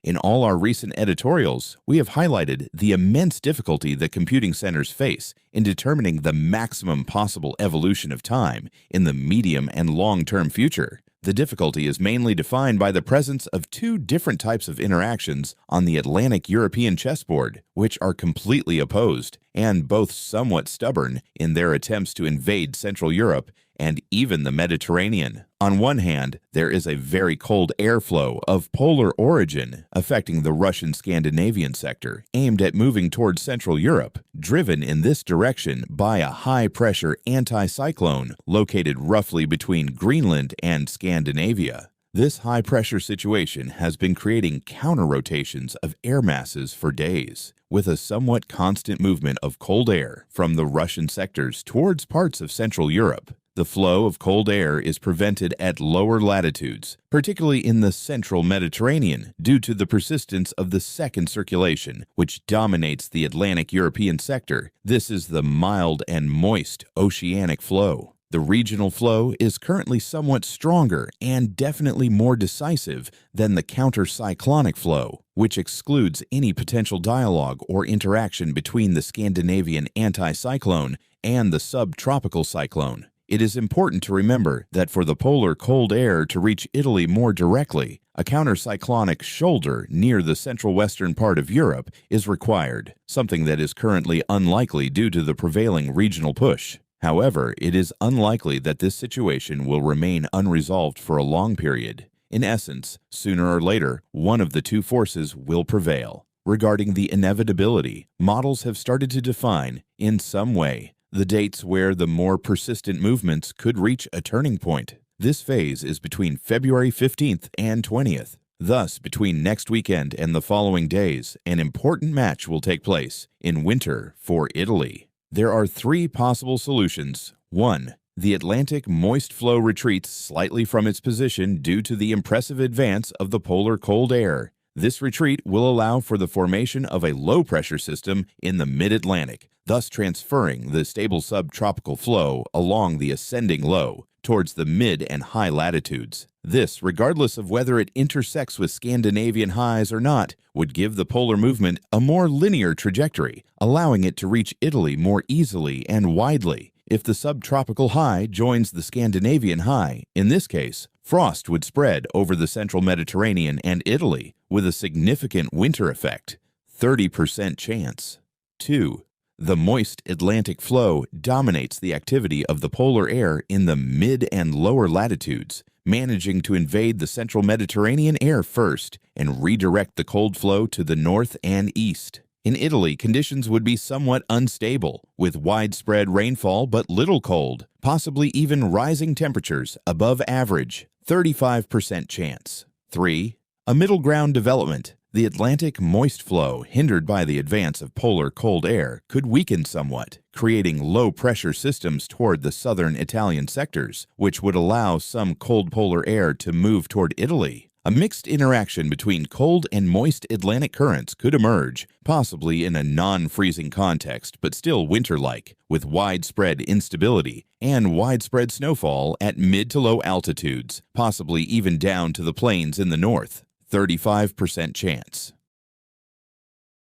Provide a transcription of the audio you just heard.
In all our recent editorials, we have highlighted the immense difficulty that computing centers face in determining the maximum possible evolution of time in the medium and long-term future. The difficulty is mainly defined by the presence of two different types of interactions on the Atlantic-European chessboard, which are completely opposed and both somewhat stubborn in their attempts to invade Central Europe and even the Mediterranean. On one hand, there is a very cold airflow of polar origin affecting the Russian Scandinavian sector, aimed at moving towards Central Europe, driven in this direction by a high-pressure anticyclone located roughly between Greenland and Scandinavia. This high-pressure situation has been creating counter-rotations of air masses for days, with a somewhat constant movement of cold air from the Russian sectors towards parts of Central Europe. The flow of cold air is prevented at lower latitudes, particularly in the central Mediterranean, due to the persistence of the second circulation, which dominates the Atlantic European sector. This is the mild and moist oceanic flow. The regional flow is currently somewhat stronger and definitely more decisive than the counter-cyclonic flow, which excludes any potential dialogue or interaction between the Scandinavian anticyclone and the subtropical cyclone. It is important to remember that for the polar cold air to reach Italy more directly, a countercyclonic shoulder near the central western part of Europe is required, something that is currently unlikely due to the prevailing regional push. However, it is unlikely that this situation will remain unresolved for a long period. In essence, sooner or later, one of the two forces will prevail. Regarding the inevitability, models have started to define, in some way, the dates where the more persistent movements could reach a turning point. This phase is between February 15th and 20th. Thus, between next weekend and the following days, an important match will take place in winter for Italy. There are three possible solutions. 1. The Atlantic moist flow retreats slightly from its position due to the impressive advance of the polar cold air. This retreat will allow for the formation of a low-pressure system in the mid-Atlantic, thus transferring the stable subtropical flow along the ascending low towards the mid and high latitudes. This, regardless of whether it intersects with Scandinavian highs or not, would give the polar movement a more linear trajectory, allowing it to reach Italy more easily and widely. If the subtropical high joins the Scandinavian high, in this case, frost would spread over the central Mediterranean and Italy with a significant winter effect, 30% chance. 2. The moist Atlantic flow dominates the activity of the polar air in the mid and lower latitudes, managing to invade the central Mediterranean air first and redirect the cold flow to the north and east. In Italy, conditions would be somewhat unstable, with widespread rainfall but little cold, possibly even rising temperatures above average, 35% chance. 3. A middle ground development. The Atlantic moist flow, hindered by the advance of polar cold air, could weaken somewhat, creating low-pressure systems toward the southern Italian sectors, which would allow some cold polar air to move toward Italy. A mixed interaction between cold and moist Atlantic currents could emerge, possibly in a non-freezing context but still winter-like, with widespread instability and widespread snowfall at mid to low altitudes, possibly even down to the plains in the north. 35% chance.